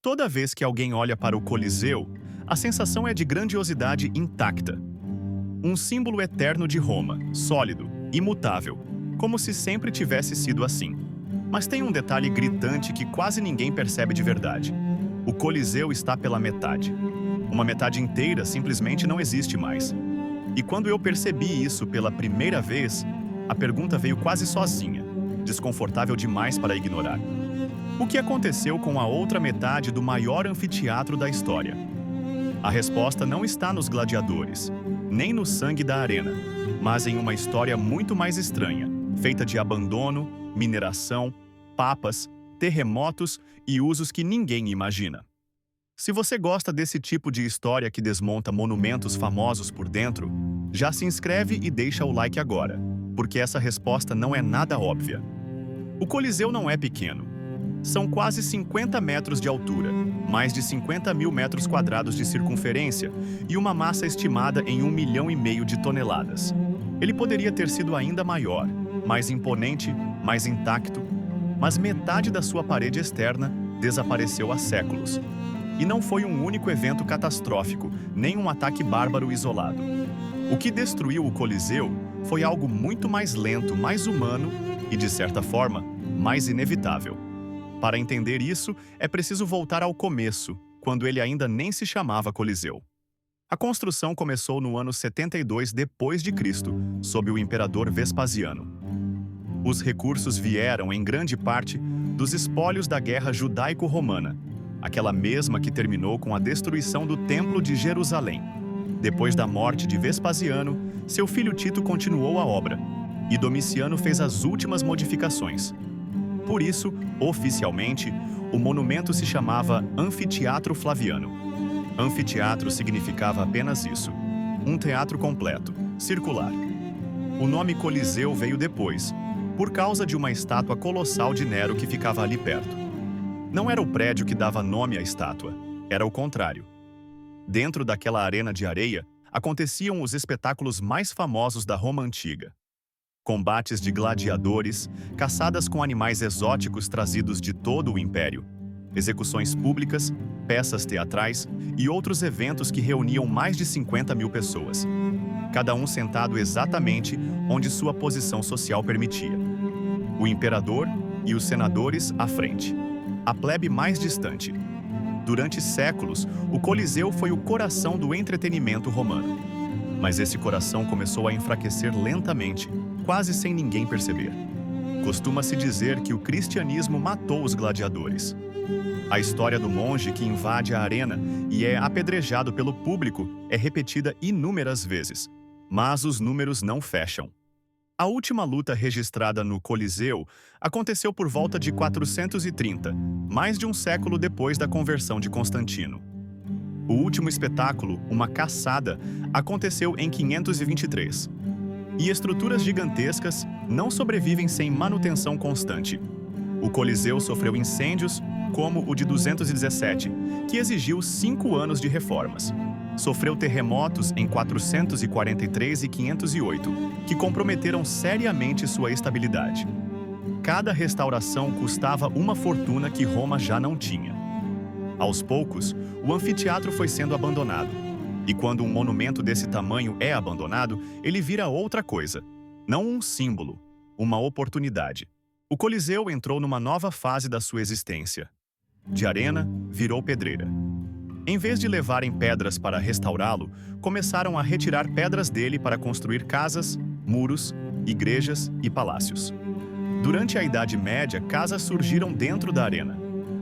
Toda vez que alguém olha para o Coliseu, a sensação é de grandiosidade intacta. Um símbolo eterno de Roma, sólido, imutável, como se sempre tivesse sido assim. Mas tem um detalhe gritante que quase ninguém percebe de verdade. O Coliseu está pela metade. Uma metade inteira simplesmente não existe mais. E quando eu percebi isso pela primeira vez, a pergunta veio quase sozinha, desconfortável demais para ignorar. O que aconteceu com a outra metade do maior anfiteatro da história? A resposta não está nos gladiadores, nem no sangue da arena, mas em uma história muito mais estranha, feita de abandono, mineração, papas, terremotos e usos que ninguém imagina. Se você gosta desse tipo de história que desmonta monumentos famosos por dentro, já se inscreve e deixa o like agora, porque essa resposta não é nada óbvia. O Coliseu não é pequeno. São quase 50 metros de altura, mais de 50 mil metros quadrados de circunferência e uma massa estimada em 1,5 milhão de toneladas. Ele poderia ter sido ainda maior, mais imponente, mais intacto, mas metade da sua parede externa desapareceu há séculos. E não foi um único evento catastrófico, nem um ataque bárbaro isolado. O que destruiu o Coliseu foi algo muito mais lento, mais humano e, de certa forma, mais inevitável. Para entender isso, é preciso voltar ao começo, quando ele ainda nem se chamava Coliseu. A construção começou no ano 72 depois de Cristo, sob o imperador Vespasiano. Os recursos vieram, em grande parte, dos espólios da Guerra Judaico-Romana, aquela mesma que terminou com a destruição do Templo de Jerusalém. Depois da morte de Vespasiano, seu filho Tito continuou a obra, e Domiciano fez as últimas modificações. Por isso, oficialmente, o monumento se chamava Anfiteatro Flaviano. Anfiteatro significava apenas isso: um teatro completo, circular. O nome Coliseu veio depois, por causa de uma estátua colossal de Nero que ficava ali perto. Não era o prédio que dava nome à estátua, era o contrário. Dentro daquela arena de areia, aconteciam os espetáculos mais famosos da Roma antiga. Combates de gladiadores, caçadas com animais exóticos trazidos de todo o império, execuções públicas, peças teatrais e outros eventos que reuniam mais de 50 mil pessoas, cada um sentado exatamente onde sua posição social permitia. O imperador e os senadores à frente, a plebe mais distante. Durante séculos, o Coliseu foi o coração do entretenimento romano. Mas esse coração começou a enfraquecer lentamente, quase sem ninguém perceber. Costuma-se dizer que o cristianismo matou os gladiadores. A história do monge que invade a arena e é apedrejado pelo público é repetida inúmeras vezes, mas os números não fecham. A última luta registrada no Coliseu aconteceu por volta de 430, mais de um século depois da conversão de Constantino. O último espetáculo, uma caçada, aconteceu em 523. E estruturas gigantescas não sobrevivem sem manutenção constante. O Coliseu sofreu incêndios, como o de 217, que exigiu 5 anos de reformas. Sofreu terremotos em 443 e 508, que comprometeram seriamente sua estabilidade. Cada restauração custava uma fortuna que Roma já não tinha. Aos poucos, o anfiteatro foi sendo abandonado. E quando um monumento desse tamanho é abandonado, ele vira outra coisa. Não um símbolo, uma oportunidade. O Coliseu entrou numa nova fase da sua existência. De arena, virou pedreira. Em vez de levarem pedras para restaurá-lo, começaram a retirar pedras dele para construir casas, muros, igrejas e palácios. Durante a Idade Média, casas surgiram dentro da arena.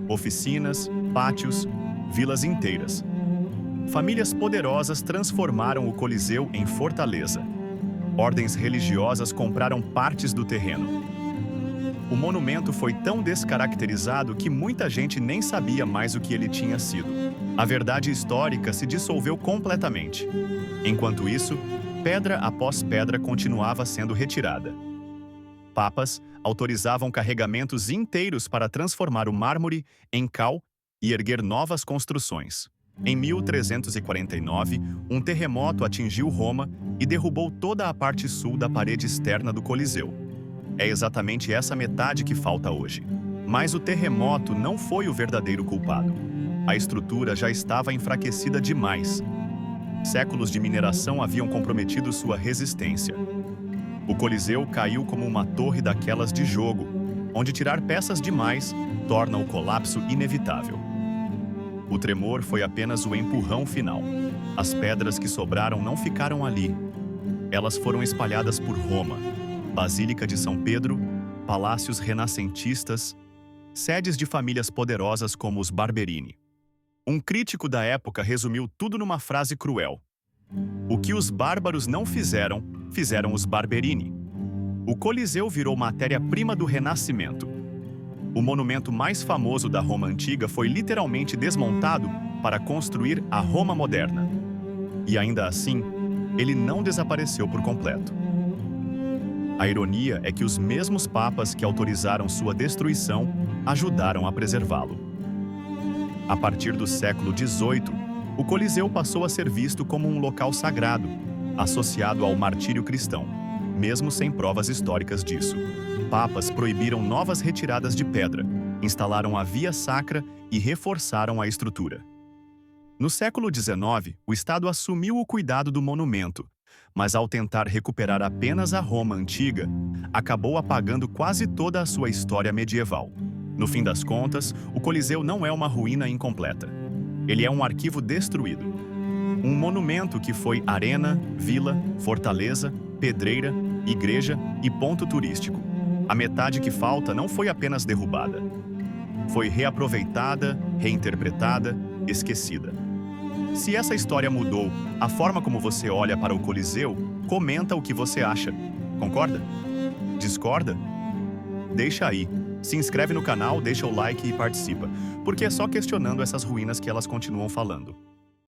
Oficinas, pátios, vilas inteiras. Famílias poderosas transformaram o Coliseu em fortaleza. Ordens religiosas compraram partes do terreno. O monumento foi tão descaracterizado que muita gente nem sabia mais o que ele tinha sido. A verdade histórica se dissolveu completamente. Enquanto isso, pedra após pedra continuava sendo retirada. Papas autorizavam carregamentos inteiros para transformar o mármore em cal e erguer novas construções. Em 1349, um terremoto atingiu Roma e derrubou toda a parte sul da parede externa do Coliseu. É exatamente essa metade que falta hoje. Mas o terremoto não foi o verdadeiro culpado. A estrutura já estava enfraquecida demais. Séculos de mineração haviam comprometido sua resistência. O Coliseu caiu como uma torre daquelas de jogo, onde tirar peças demais torna o colapso inevitável. O tremor foi apenas o empurrão final. As pedras que sobraram não ficaram ali. Elas foram espalhadas por Roma, Basílica de São Pedro, palácios renascentistas, sedes de famílias poderosas como os Barberini. Um crítico da época resumiu tudo numa frase cruel: o que os bárbaros não fizeram, fizeram os Barberini. O Coliseu virou matéria-prima do Renascimento. O monumento mais famoso da Roma antiga foi literalmente desmontado para construir a Roma moderna. E ainda assim, ele não desapareceu por completo. A ironia é que os mesmos papas que autorizaram sua destruição ajudaram a preservá-lo. A partir do século XVIII, o Coliseu passou a ser visto como um local sagrado, associado ao martírio cristão, mesmo sem provas históricas disso. Papas proibiram novas retiradas de pedra, instalaram a via sacra e reforçaram a estrutura. No século XIX, o Estado assumiu o cuidado do monumento, mas ao tentar recuperar apenas a Roma antiga, acabou apagando quase toda a sua história medieval. No fim das contas, o Coliseu não é uma ruína incompleta. Ele é um arquivo destruído. Um monumento que foi arena, vila, fortaleza, pedreira, igreja e ponto turístico. A metade que falta não foi apenas derrubada. Foi reaproveitada, reinterpretada, esquecida. Se essa história mudou a forma como você olha para o Coliseu, comenta o que você acha. Concorda? Discorda? Deixa aí. Se inscreve no canal, deixa o like e participa, porque é só questionando essas ruínas que elas continuam falando.